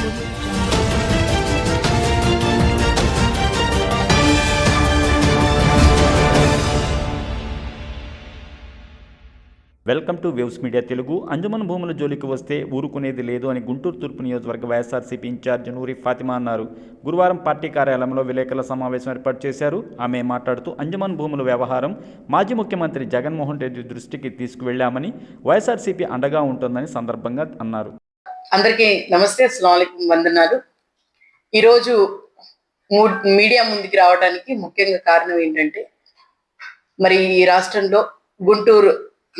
Welcome to Waves media Telugu. Anjuman భూముల జోలికి వస్తే ఊరుకునేది లేదు అని గుంటూరు తూర్పు నియోజకవర్గ వైఎస్ఆర్సీపీ ఇన్ఛార్జ్ నూరి ఫాతిమా అన్నారు. గురువారం పార్టీ కార్యాలయంలో విలేకరుల సమావేశం ఏర్పాటు చేశారు. ఆమె మాట్లాడుతూ అంజుమన్ భూముల వ్యవహారం మాజీ ముఖ్యమంత్రి జగన్మోహన్ రెడ్డి దృష్టికి తీసుకువెళ్లామని, వైఎస్ఆర్సీపీ అండగా ఉంటుందని సందర్భంగా అన్నారు. అందరికీ నమస్తే, అస్సలాము అలైకుం, వందనాలు. ఈరోజు మీడియా ముందుకు రావడానికి ముఖ్యంగా కారణం ఏంటంటే, మరి ఈ రాష్ట్రంలో గుంటూరు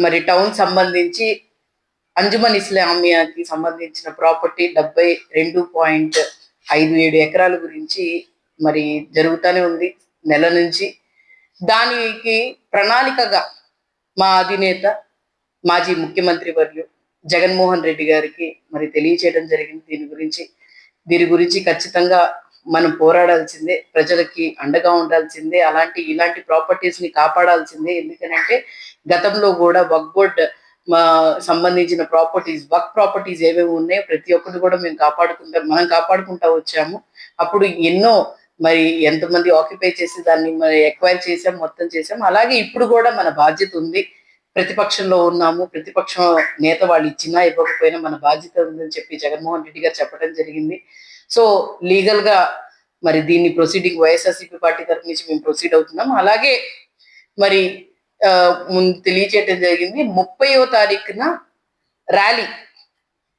మరి టౌన్ సంబంధించి అంజుమన్ ఇస్లామియాకి సంబంధించిన ప్రాపర్టీ 72.57 ఎకరాల గురించి మరి జరుగుతూనే ఉంది నెల నుంచి. దానికి ప్రణాళికగా మా అధినేత మాజీ ముఖ్యమంత్రి వర్యులు జగన్మోహన్ రెడ్డి గారికి మరి తెలియచేయడం జరిగింది. దీని గురించి ఖచ్చితంగా మనం పోరాడాల్సిందే, ప్రజలకి అండగా ఉండాల్సిందే, ఇలాంటి ప్రాపర్టీస్ ని కాపాడాల్సిందే. ఎందుకనంటే గతంలో కూడా వక్ఫ్ బోర్డ్ సంబంధించిన వక్ఫ్ ప్రాపర్టీస్ ఏవేవి ఉన్నాయో ప్రతి ఒక్కటి కూడా మనం కాపాడుకుంటా వచ్చాము. అప్పుడు ఎన్నో మరి ఎంతమంది ఆక్యుపై చేసి దాన్ని మరి ఎక్వైర్ చేసాం, మొత్తం చేసాం. అలాగే ఇప్పుడు కూడా మన బాధ్యత ఉంది. ప్రతిపక్షంలో ఉన్నాము, ప్రతిపక్షం నేత వాళ్ళు ఇచ్చినా ఇవ్వకపోయినా మన బాధ్యత ఉందని చెప్పి జగన్మోహన్ రెడ్డి గారు చెప్పడం జరిగింది. సో లీగల్ గా మరి దీన్ని ప్రొసీడింగ్ వైఎస్ఆర్సీపీ పార్టీ తరఫు నుంచి మేము ప్రొసీడ్ అవుతున్నాం. అలాగే మరి తెలియచేయడం జరిగింది, 30వ తారీఖున ర్యాలీ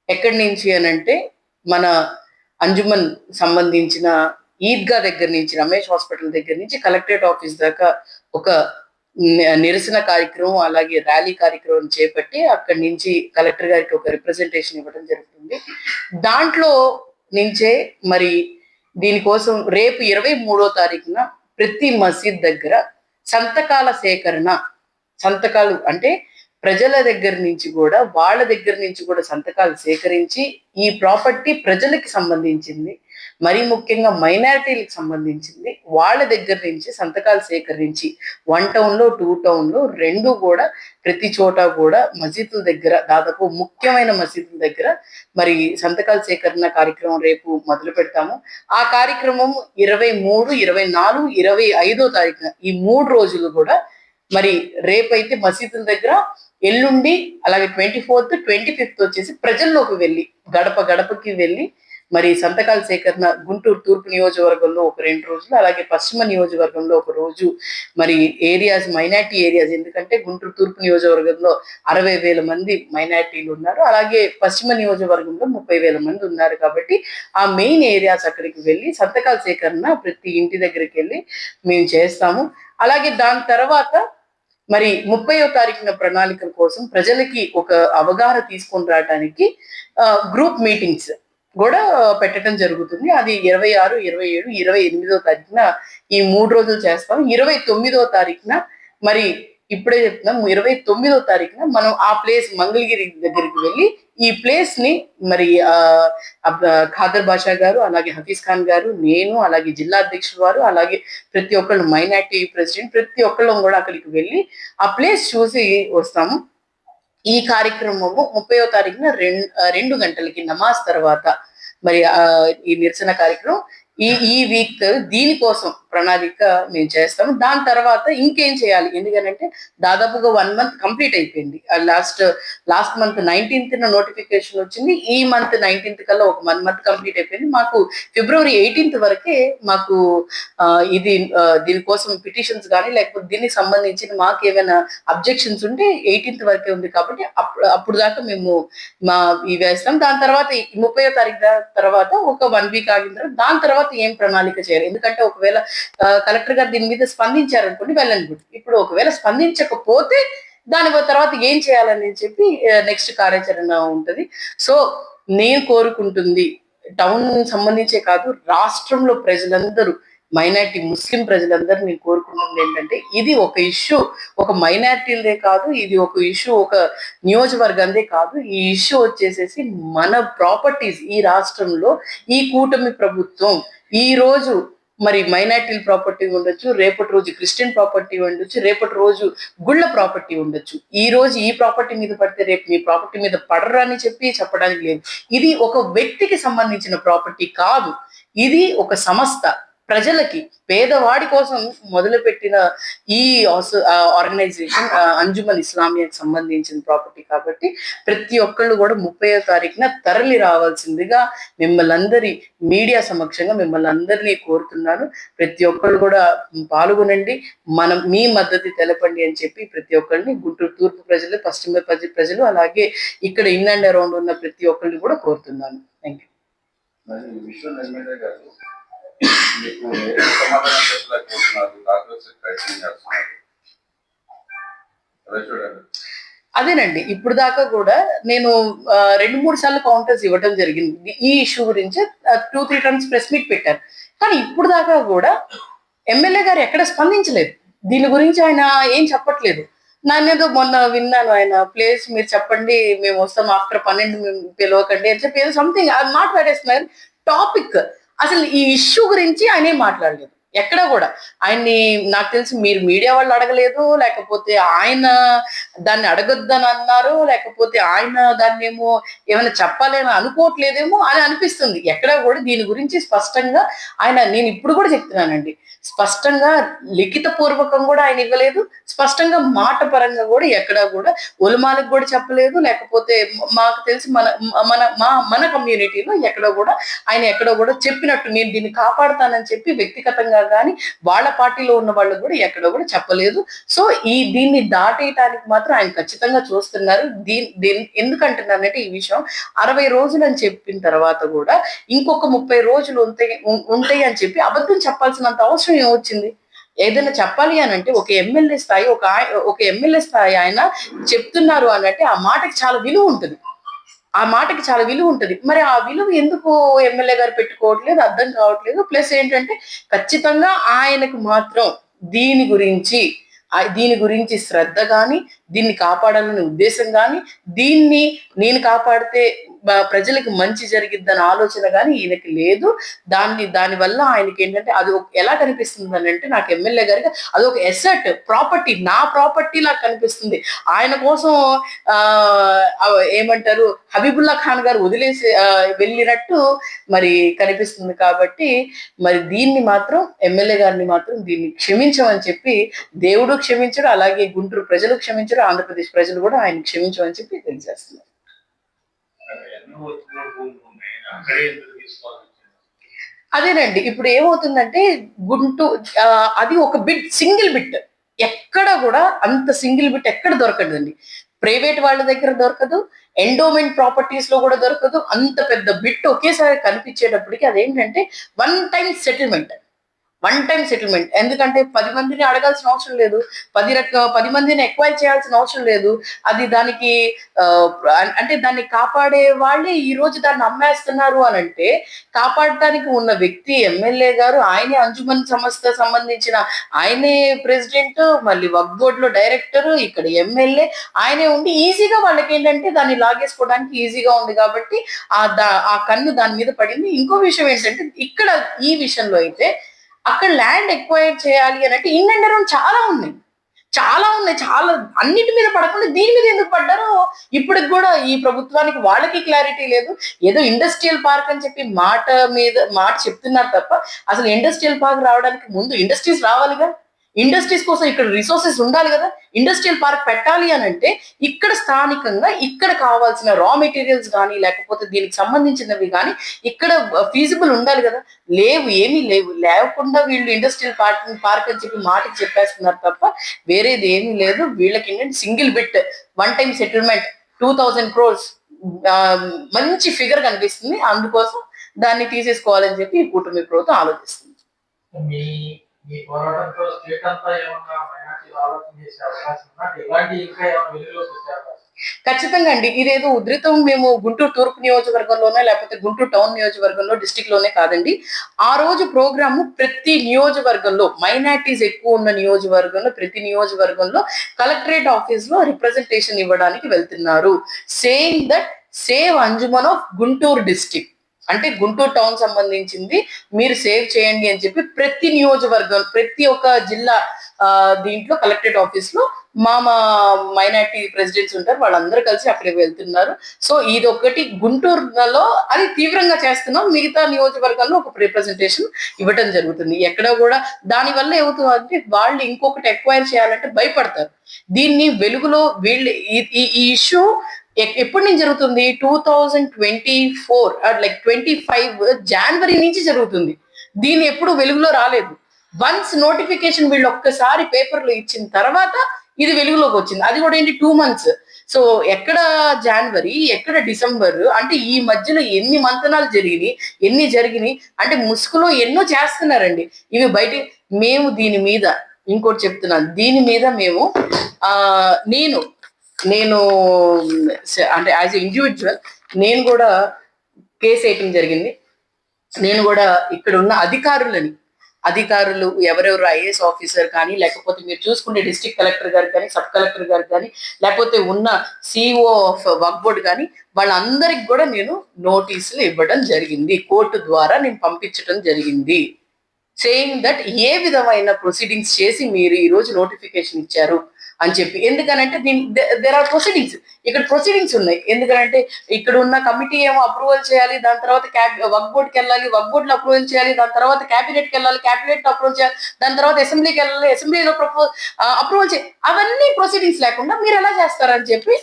ఎక్కడి నుంచి అనంటే మన అంజుమన్ సంబంధించిన ఈద్గా దగ్గర నుంచి, రమేష్ హాస్పిటల్ దగ్గర నుంచి కలెక్టరేట్ ఆఫీస్ దాకా ఒక నిరసన కార్యక్రమం, అలాగే ర్యాలీ కార్యక్రమం చేపట్టి అక్కడి నుంచి కలెక్టర్ గారికి ఒక రిప్రజెంటేషన్ ఇవ్వడం జరుగుతుంది. దాంట్లో నుంచే మరి దీనికోసం రేపు 23వ తారీఖున ప్రతి మసీద్ దగ్గర సంతకాలు అంటే ప్రజల దగ్గర నుంచి కూడా, వాళ్ళ దగ్గర నుంచి కూడా సంతకాలు సేకరించి ఈ ప్రాపర్టీ ప్రజలకి సంబంధించింది, మరి ముఖ్యంగా మైనారిటీలకు సంబంధించింది, వాళ్ళ దగ్గర నుంచి సంతకాలు సేకరించి 1 టౌన్లో 2 టౌన్లో 2 కూడా ప్రతి చోట కూడా మసీదుల దగ్గర, దాదాపు ముఖ్యమైన మసీదుల దగ్గర మరి సంతకాల సేకరణ కార్యక్రమం రేపు మొదలు పెడతాము. ఆ కార్యక్రమం 23, 24, 25వ తారీఖున ఈ 3 రోజులు కూడా మరి రేపైతే మసీదుల దగ్గర, ఎల్లుండి అలాగే 24th, 25th వచ్చేసి ప్రజల్లోకి వెళ్ళి గడప గడపకి వెళ్ళి మరి సంతకాల సేకరణ గుంటూరు తూర్పు నియోజకవర్గంలో ఒక 2 రోజులు, అలాగే పశ్చిమ నియోజకవర్గంలో ఒక రోజు మరి మైనార్టీ ఏరియాస్, ఎందుకంటే గుంటూరు తూర్పు నియోజకవర్గంలో 60,000 మంది మైనార్టీలు ఉన్నారు, అలాగే పశ్చిమ నియోజకవర్గంలో 30,000 మంది ఉన్నారు. కాబట్టి ఆ మెయిన్ ఏరియాస్ అక్కడికి వెళ్ళి సంతకాల సేకరణ ప్రతి ఇంటి దగ్గరికి వెళ్ళి మేము చేస్తాము. అలాగే దాని తర్వాత మరి 30వ తారీఖున ప్రణాళికల కోసం ప్రజలకి ఒక అవగాహన తీసుకొని రావడానికి గ్రూప్ మీటింగ్స్ కూడా పెట్టడం జరుగుతుంది. అది 26, 27, 28వ తారీఖున ఈ 3 రోజులు చేస్తాం. 29వ తారీఖున మరి ఇప్పుడే చెప్తున్నాం, 29వ తారీఖున మనం ఆ ప్లేస్ మంగళగిరి దగ్గరికి వెళ్ళి ఈ ప్లేస్ ని మరి ఖాదర్ బాషా గారు, అలాగే హఫీజ్ ఖాన్ గారు, నేను, అలాగే జిల్లా అధ్యక్షుడు వారు, అలాగే ప్రతి ఒక్కళ్ళు మైనార్టీ ప్రెసిడెంట్, ప్రతి ఒక్కళ్ళం కూడా అక్కడికి వెళ్ళి ఆ ప్లేస్ చూసి వస్తాము. ఈ కార్యక్రమము 30వ తారీఖున 2 గంటలకి నమాజ్ తర్వాత మరి ఈ నిరసన కార్యక్రమం ఈ వీక్ దీనికోసం ప్రణాళిక మేము చేస్తాము. దాని తర్వాత ఇంకేం చేయాలి, ఎందుకంటే దాదాపుగా 1 మంత్ కంప్లీట్ అయిపోయింది. లాస్ట్ మంత్ 19th నోటిఫికేషన్ వచ్చింది. ఈ మంత్ 19th కల్లా ఒక 1 మంత్ కంప్లీట్ అయిపోయింది. మాకు ఫిబ్రవరి 18th వరకే మాకు దీనికోసం పిటిషన్స్ కానీ లేకపోతే దీనికి సంబంధించిన మాకు ఏమైనా అబ్జెక్షన్స్ ఉంటే 18th వరకే ఉంది. కాబట్టి అప్పుడు దాకా మేము ఇవి వేస్తాం. దాని తర్వాత 30వ తారీఖు తర్వాత ఒక 1 వీక్ ఆగిన తర్వాత దాని తర్వాత ఏం ప్రణాళిక చేయాలి, ఎందుకంటే ఒకవేళ కలెక్టర్ గారు దీని మీద స్పందించారనుకోండి, వెళ్ళండి. ఇప్పుడు ఒకవేళ స్పందించకపోతే దాని తర్వాత ఏం చేయాలని చెప్పి నెక్స్ట్ కార్యాచరణ ఉంటది. సో నేను కోరుకుంటుంది, టౌన్ సంబంధించే కాదు, రాష్ట్రంలో ప్రజలందరూ, మైనార్టీ ముస్లిం ప్రజలందరూ నేను కోరుకుంటుంది ఏంటంటే, ఇది ఒక ఇష్యూ ఒక మైనార్టీలదే కాదు, ఇది ఒక ఇష్యూ ఒక నియోజకవర్గందే కాదు. ఈ ఇష్యూ వచ్చేసేసి మన ప్రాపర్టీస్ ఈ రాష్ట్రంలో ఈ కూటమి ప్రభుత్వం ఈ రోజు మరి మైనార్టీల ప్రాపర్టీ ఉండొచ్చు, రేపటి రోజు క్రిస్టియన్ ప్రాపర్టీ ఉండొచ్చు, రేపటి రోజు గుళ్ళ ప్రాపర్టీ ఉండొచ్చు. ఈ రోజు ఈ ప్రాపర్టీ మీద పడితే రేపు మీ ప్రాపర్టీ మీద పడరు అని చెప్పడానికి లేదు. ఇది ఒక వ్యక్తికి సంబంధించిన ప్రాపర్టీ కాదు, ఇది ఒక సంస్థ, ప్రజలకి, పేదవాడి కోసం మొదలుపెట్టిన ఈ ఆర్గనైజేషన్ అంజుమన్ ఇస్లామియాకి సంబంధించిన ప్రాపర్టీ కాబట్టి ప్రతి ఒక్కళ్ళు కూడా 30వ తారీఖున తరలి రావాల్సిందిగా మిమ్మల్ని అందరి మీడియా సమక్షంగా మిమ్మల్ని అందరినీ కోరుతున్నాను. ప్రతి ఒక్కళ్ళు కూడా పాల్గొనండి, మనం మీ మద్దతు తెలపండి అని చెప్పి ప్రతి ఒక్కరిని గుంటూరు తూర్పు ప్రజలు, పశ్చిమ ప్రజలు, అలాగే ఇక్కడ ఇన్ అండ్ అరౌండ్ ఉన్న ప్రతి ఒక్కరిని కూడా కోరుతున్నాను. Thank you. అదేనండి, ఇప్పుడు దాకా కూడా నేను 2-3 సార్లు కౌంటర్స్ ఇవ్వడం జరిగింది ఈ ఇష్యూ గురించి. 2-3 టైమ్స్ ప్రెస్ మీట్ పెట్టారు, కానీ ఇప్పుడు దాకా కూడా ఎమ్మెల్యే గారు ఎక్కడ స్పందించలేదు. దీని గురించి ఆయన ఏం చెప్పట్లేదు. నానేదో మొన్న విన్నాను, ఆయన ప్లేస్ మీరు చెప్పండి, మేము వస్తాం ఆఫ్టర్ 12 మేము పిలవకండి అని చెప్పి ఏదో సంథింగ్ అది మాట్లాడేస్తున్నారు. టాపిక్ అసలు ఈ ఇష్యూ గురించి ఆయన ఏం మాట్లాడలేదు ఎక్కడ కూడా. ఆయన్ని నాకు తెలిసి మీరు మీడియా వాళ్ళు అడగలేదు, లేకపోతే ఆయన దాన్ని అడగొద్దని అన్నారు, లేకపోతే ఆయన దాన్ని ఏమో ఏమైనా చెప్పాలని అనుకోవట్లేదేమో అని అనిపిస్తుంది. ఎక్కడ కూడా దీని గురించి స్పష్టంగా ఆయన, నేను ఇప్పుడు కూడా చెప్తున్నానండి, స్పష్టంగా లిఖిత పూర్వకం కూడా ఆయన ఇవ్వలేదు, స్పష్టంగా మాట పరంగా కూడా ఎక్కడా కూడా ఒలుమాలకు కూడా చెప్పలేదు. లేకపోతే మాకు తెలిసి మన మన మన కమ్యూనిటీలో ఎక్కడో కూడా ఆయన ఎక్కడో కూడా చెప్పినట్టు నేను దీన్ని కాపాడుతానని చెప్పి వ్యక్తిగతంగా కానీ వాళ్ళ పార్టీలో ఉన్న వాళ్ళు కూడా ఎక్కడో కూడా చెప్పలేదు. సో దీన్ని దాటేయటానికి మాత్రం ఆయన ఖచ్చితంగా చూస్తున్నారు. దీని ఎందుకంటున్నానంటే ఈ విషయం 60 రోజులు అని చెప్పిన తర్వాత కూడా ఇంకొక 30 రోజులు ఉంటాయి అని చెప్పి అబద్ధం చెప్పాల్సినంత అవసరం ఏమొచ్చింది? ఏదైనా చెప్పాలి అని అంటే ఒక ఎమ్మెల్యే స్థాయి ఒక ఎమ్మెల్యే స్థాయి ఆయన చెప్తున్నారు అని అంటే ఆ మాటకి చాలా విలువ ఉంటుంది, ఆ మాటకి చాలా విలువ ఉంటుంది. మరి ఆ విలువ ఎందుకు ఎమ్మెల్యే గారు పెట్టుకోవట్లేదు అర్థం కావట్లేదు. ప్లస్ ఏంటంటే ఖచ్చితంగా ఆయనకు మాత్రం దీని గురించి శ్రద్ధ కానీ, దీన్ని కాపాడాలనే ఉద్దేశం కానీ, దీన్ని నేను కాపాడితే ప్రజలకు మంచి జరిగిద్దన్న ఆలోచన కానీ ఈయనకి లేదు. దానివల్ల ఆయనకి ఏంటంటే అది ఎలా కనిపిస్తుంది అని అంటే, నాకు ఎమ్మెల్యే గారికి అదొక ఎసెట్, ప్రాపర్టీ, నా ప్రాపర్టీ లాగా కనిపిస్తుంది. ఆయన కోసం ఏమంటారు హబీబుల్లా ఖాన్ గారు వదిలేసి వెళ్ళినట్టు మరి కనిపిస్తుంది. కాబట్టి మరి దీన్ని మాత్రం ఎమ్మెల్యే గారిని మాత్రం దీన్ని క్షమించమని చెప్పి దేవుడు క్షమించడు, అలాగే గుంటూరు ప్రజలు క్షమించరు, ఆంధ్రప్రదేశ్ ప్రజలు కూడా ఆయన క్షమించమని చెప్పి తెలియజేస్తున్నారు. అదేనండి, ఇప్పుడు ఏమవుతుందంటే అది ఒక సింగిల్ బిట్, ఎక్కడ కూడా అంత సింగిల్ బిట్ ఎక్కడ దొరకదండి. ప్రైవేట్ వాళ్ళ దగ్గర దొరకదు, ఎండోమెంట్ ప్రాపర్టీస్ లో కూడా దొరకదు. అంత పెద్ద బిట్ ఒకేసారి కనిపించేటప్పటికి అదేంటంటే వన్ టైం సెటిల్మెంట్. ఎందుకంటే 10 మందిని అడగాల్సిన అవసరం లేదు, 10 మందిని ఎక్వైర్ చేయాల్సిన అవసరం లేదు. అది దానికి అంటే దాన్ని కాపాడే వాళ్ళే ఈ రోజు దాన్ని అమ్మేస్తున్నారు అని అంటే, కాపాడటానికి ఉన్న వ్యక్తి ఎమ్మెల్యే గారు, ఆయనే అంజుమన్ సంస్థ సంబంధించిన ఆయనే ప్రెసిడెంట్, మళ్ళీ వక్ఫ్ బోర్డ్ లో డైరెక్టర్, ఇక్కడ ఎమ్మెల్యే ఆయనే ఉండి ఈజీగా వాళ్ళకి ఏంటంటే దాన్ని లాగేసుకోవడానికి ఈజీగా ఉంది కాబట్టి ఆ కన్ను దాని మీద పడింది. ఇంకో విషయం ఏంటంటే, ఇక్కడ ఈ విషయంలో అయితే అక్కడ ల్యాండ్ ఎక్వైర్ చేయాలి అని అంటే ఇన్ అండ్ అరౌండ్ చాలా ఉన్నాయి, చాలా అన్నిటి మీద పడకుండా దీని మీద ఎందుకు పడ్డారో ఇప్పటికి కూడా ఈ ప్రభుత్వానికి వాళ్ళకి క్లారిటీ లేదు. ఏదో ఇండస్ట్రియల్ పార్క్ అని చెప్పి మాట చెప్తున్నారు తప్ప, అసలు ఇండస్ట్రియల్ పార్క్ రావడానికి ముందు ఇండస్ట్రీస్ రావాలిగా, ఇండస్ట్రీస్ కోసం ఇక్కడ రిసోర్సెస్ ఉండాలి కదా. ఇండస్ట్రియల్ పార్క్ పెట్టాలి అని అంటే ఇక్కడ స్థానికంగా ఇక్కడ కావాల్సిన రా మెటీరియల్స్ కానీ, లేకపోతే దీనికి సంబంధించినవి కానీ ఇక్కడ ఫీజిబుల్ ఉండాలి కదా. ఏమీ లేకుండా వీళ్ళు ఇండస్ట్రియల్ పార్క్ అని చెప్పి మాటకి చెప్పేస్తున్నారు తప్ప వేరేది ఏమీ లేదు. వీళ్ళకి ఏంటంటే single bit, one time settlement 2000 crores మంచి ఫిగర్ కనిపిస్తుంది. అందుకోసం దాన్ని తీసేసుకోవాలని చెప్పి ఈ కూటమి ప్రభుత్వం ఆలోచిస్తుంది. ఈ పోరాటంతో స్టేట్ అంతా ఏమన్నా మైనారిటీలు ఆలోచన చేసే అవకాశం ఉన్నా, ఇలాంటి ఇంకా ఏమైనా వెలుగులోకి వచ్చే అవకాశం? ఖచ్చితంగా అండి, ఇదేదో ఉధృతం మేము గుంటూరు తూర్పు నియోజకవర్గంలోనే లేకపోతే గుంటూరు టౌన్ నియోజకవర్గంలో డిస్టిక్ లోనే కాదండి. ఆ రోజు ప్రోగ్రాము ప్రతి నియోజకవర్గంలో, మైనారిటీస్ ఎక్కువ ఉన్న నియోజకవర్గంలో ప్రతి నియోజకవర్గంలో కలెక్టరేట్ ఆఫీస్ లో రిప్రజెంటేషన్ ఇవ్వడానికి వెళ్తున్నారు. Saying that save Anjuman of Guntur district. అంటే గుంటూరు టౌన్ సంబంధించింది మీరు సేవ్ చేయండి అని చెప్పి ప్రతి నియోజకవర్గం, ప్రతి ఒక్క జిల్లా దీంట్లో కలెక్టరేట్ ఆఫీస్ లో మా మైనార్టీ ప్రెసిడెంట్స్ ఉంటారు, వాళ్ళందరూ కలిసి అక్కడికి వెళ్తున్నారు. సో ఇది ఒకటి గుంటూరులో అది తీవ్రంగా చేస్తున్నాం. మిగతా నియోజకవర్గాల్లో ఒక రిప్రజెంటేషన్ ఇవ్వటం జరుగుతుంది. ఎక్కడ కూడా దానివల్ల ఏమవుతుందంటే వాళ్ళు ఇంకొకటి ఎక్వైర్ చేయాలంటే భయపడతారు. దీన్ని వెలుగులో వీళ్ళు ఈ ఇష్యూ ఎప్పటి నుంచి జరుగుతుంది? 2024 లైక్ 25 జనవరి నుంచి జరుగుతుంది. దీన్ని ఎప్పుడు వెలుగులో రాలేదు. వన్స్ నోటిఫికేషన్ వీళ్ళు ఒక్కసారి పేపర్లో ఇచ్చిన తర్వాత ఇది వెలుగులోకి వచ్చింది. అది కూడా ఏంటి 2 months. సో ఎక్కడ జనవరి, ఎక్కడ డిసెంబర్, అంటే ఈ మధ్యలో ఎన్ని మంతనాలు జరిగినాయి అంటే ముసుగులో ఎన్నో చేస్తున్నారండి. ఇవి బయట మేము దీని మీద ఇంకోటి చెప్తున్నాను, దీని మీద మేము నేను అంటే యాజ్ ఎ ఇండివిజువల్ నేను కూడా కేసు వేయటం జరిగింది. నేను కూడా ఇక్కడ ఉన్న అధికారులు ఎవరెవరు ఐఏఎస్ ఆఫీసర్ కానీ, లేకపోతే మీరు చూసుకుంటే డిస్ట్రిక్ట్ కలెక్టర్ గారు కానీ, సబ్ కలెక్టర్ గారు కానీ, లేకపోతే ఉన్న సిఇఓ ఆఫ్ వక్ఫ్ బోర్డ్ కానీ, వాళ్ళందరికి కూడా నేను నోటీసులు ఇవ్వడం జరిగింది. కోర్టు ద్వారా నేను పంపించడం జరిగింది. సేయింగ్ దట్ ఏ విధమైన ప్రొసీడింగ్స్ చేసి మీరు ఈ రోజు నోటిఫికేషన్ ఇచ్చారు అని చెప్పి. ఎందుకనంటే దేర్ ఆర్ ప్రొసీడింగ్స్, ఇక్కడ ప్రొసీడింగ్స్ ఉన్నాయి. ఎందుకంటే ఇక్కడ ఉన్న కమిటీ ఏమో అప్రూవల్ చేయాలి, దాని తర్వాత వక్ఫ్ బోర్డ్కి వెళ్ళాలి, వక్ఫ్ బోర్డ్ లో అప్రూవల్ చేయాలి, దాని తర్వాత క్యాబినెట్కి వెళ్ళాలి, క్యాబినెట్ అప్రూవల్ చేయాలి, దాని తర్వాత అసెంబ్లీకి వెళ్ళాలి, అసెంబ్లీలో అప్రూవల్ చేయాలి. అవన్నీ ప్రొసీడింగ్స్ లేకుండా మీరు ఎలా చేస్తారని చెప్పి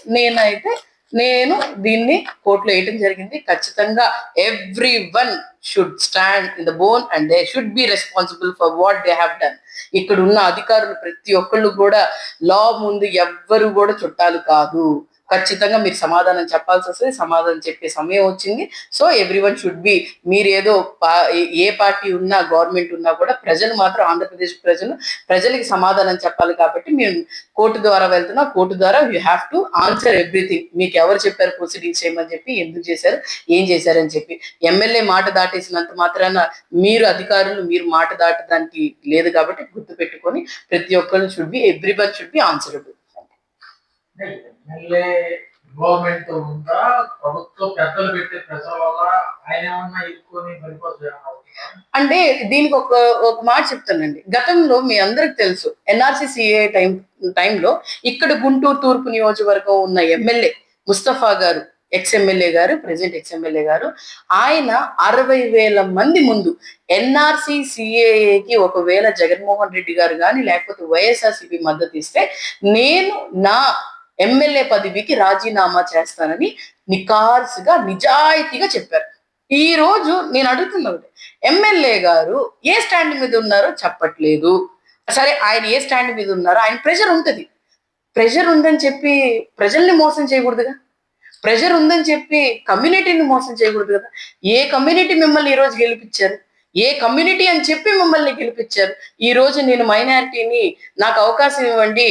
నేను దీన్ని కోర్టులో వేయటం జరిగింది. ఖచ్చితంగా everyone should stand in the bone and they should be responsible for what they have done. ఇక్కడ ఉన్న అధికారులు ప్రతి ఒక్కళ్ళు కూడా లా ముందు ఎవ్వరు కూడా చుట్టాలు కాదు. ఖచ్చితంగా మీరు సమాధానం చెప్పాల్సి వస్తుంది. సమాధానం చెప్పే సమయం వచ్చింది. సో ఎవ్రీవన్ షుడ్ బి, మీరు ఏదో ఏ పార్టీ ఉన్నా, గవర్నమెంట్ ఉన్నా కూడా ప్రజలు మాత్రం ఆంధ్రప్రదేశ్ ప్రజలకి సమాధానం చెప్పాలి. కాబట్టి మేము కోర్టు ద్వారా వెళ్తున్నాం. కోర్టు ద్వారా you have to answer everything. మీకు ఎవరు చెప్పారు ప్రొసీడింగ్స్ చేయమని చెప్పి, ఎందుకు చేశారు, ఏం చేశారని చెప్పి. ఎమ్మెల్యే మాట దాటేసినంత మాత్రాన మీరు అధికారులు మీరు మాట దాటడానికి లేదు. కాబట్టి గుర్తు పెట్టుకొని ప్రతి ఒక్కరు everyone should be answerable. MLA government ఉందా, ప్రభుత్వం పెద్దలు పెట్టే ప్రెషర్ వల్ల ఆయన ఏమన్నా ఇరుక్కొని పడిపోతారు అంటే దీనికి ఒక మాట చెప్తానండి. గతంలో మీ అందరికి తెలుసు, ఎన్ఆర్సీసీఏ టైంలో ఇక్కడ గుంటూరు తూర్పు నియోజకవర్గం ఉన్న ఎమ్మెల్యే ముస్తఫా గారు, ఎక్స్ఎమ్మెల్యే గారు, ప్రెసిడెంట్ ఎక్స్ఎమ్మెల్యే గారు, ఆయన 60,000 మంది ముందు ఎన్ఆర్సీసీఏకి ఒకవేళ జగన్మోహన్ రెడ్డి గారు కానీ లేకపోతే వైఎస్ఆర్సీపీ మద్దతు ఇస్తే నేను నా ఎమ్మెల్యే పదవికి రాజీనామా చేస్తానని నికార్సుగా నిజాయితీగా చెప్పారు. ఈ రోజు నేను అడుగుతున్నాను, ఎమ్మెల్యే గారు ఏ స్టాండ్ మీద ఉన్నారో చెప్పట్లేదు. సరే, ఆయన ఏ స్టాండ్ మీద ఉన్నారో, ఆయన ప్రెషర్ ఉందని చెప్పి ప్రజల్ని మోసం చేయకూడదుగా. ప్రెషర్ ఉందని చెప్పి కమ్యూనిటీని మోసం చేయకూడదు కదా. ఏ కమ్యూనిటీ మిమ్మల్ని ఈ రోజు గెలిపించారు? ఏ కమ్యూనిటీ అని చెప్పి మిమ్మల్ని గెలిపించారు? ఈ రోజు నేను మైనారిటీని, నాకు అవకాశం ఇవ్వండి,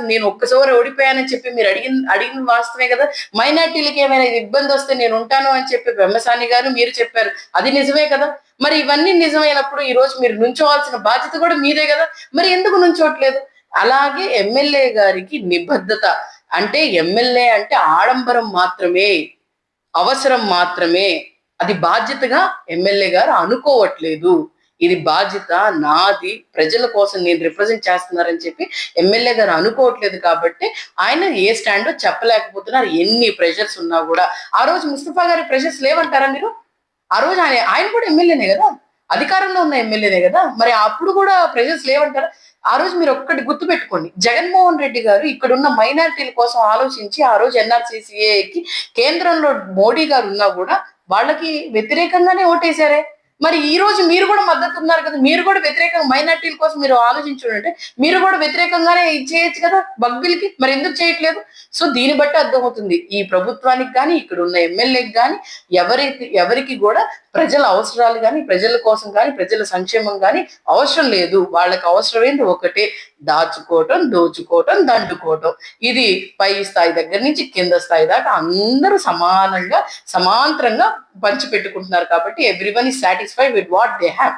నేను ఒక్కసారి ఓడిపోయానని చెప్పి మీరు అడిగిన వాస్తవే కదా. మైనారిటీలకి ఏమైనా ఇబ్బంది వస్తే నేను ఉంటాను అని చెప్పి బ్రహ్మసాని గారు మీరు చెప్పారు, అది నిజమే కదా. మరి ఇవన్నీ నిజమైనప్పుడు ఈ రోజు మీరు నుంచోవాల్సిన బాధ్యత కూడా మీదే కదా. మరి ఎందుకు నుంచోట్లేదు? అలాగే ఎమ్మెల్యే గారికి నిబద్ధత, అంటే ఎమ్మెల్యే అంటే ఆడంబరం మాత్రమే, అవసరం మాత్రమే, అది బాధ్యతగా ఎమ్మెల్యే గారు అనుకోవట్లేదు. ఇది బాధ్యత నాది, ప్రజల కోసం నేను రిప్రజెంట్ చేస్తున్నారని చెప్పి ఎమ్మెల్యే గారు అనుకోవట్లేదు. కాబట్టి ఆయన ఏ స్టాండో చెప్పలేకపోతున్నారు. ఎన్ని ప్రెషర్స్ ఉన్నా కూడా. ఆ రోజు ముస్తఫా గారి ప్రెషర్స్ లేవంటారా మీరు? ఆ రోజు ఆయన కూడా ఎమ్మెల్యేనే కదా, అధికారంలో ఉన్న ఎమ్మెల్యేనే కదా. మరి అప్పుడు కూడా ప్రెషర్స్ లేవంటారా? ఆ రోజు మీరు ఒక్కటి గుర్తు పెట్టుకోండి, జగన్మోహన్ రెడ్డి గారు ఇక్కడున్న మైనారిటీల కోసం ఆలోచించి ఆ రోజు ఎన్ఆర్సీసీఏకి కేంద్రంలో మోడీ గారు ఉన్నా కూడా వాళ్ళకి వ్యతిరేకంగానే ఓటేశారే. మరి ఈ రోజు మీరు కూడా మద్దతు ఉన్నారు కదా, మీరు కూడా వ్యతిరేకంగా మైనార్టీల కోసం మీరు ఆలోచించుంటే మీరు కూడా వ్యతిరేకంగానే చేయొచ్చు కదా బగ్బిల్కి. మరి ఎందుకు చేయట్లేదు? సో దీన్ని బట్టి అర్థమవుతుంది, ఈ ప్రభుత్వానికి కానీ ఇక్కడ ఉన్న ఎమ్మెల్యేకి కానీ ఎవరికి కూడా ప్రజల అవసరాలు కానీ, ప్రజల కోసం కానీ, ప్రజల సంక్షేమం కానీ అవసరం లేదు. వాళ్ళకి అవసరమైంది ఒకటే, దాచుకోవటం, దోచుకోవటం, దండుకోవటం. ఇది పై స్థాయి దగ్గర నుంచి కింద స్థాయి దాకా అందరూ సమానంగా సమాంతరంగా పంచి పెట్టుకుంటున్నారు. కాబట్టి everyone is satisfied with what they have.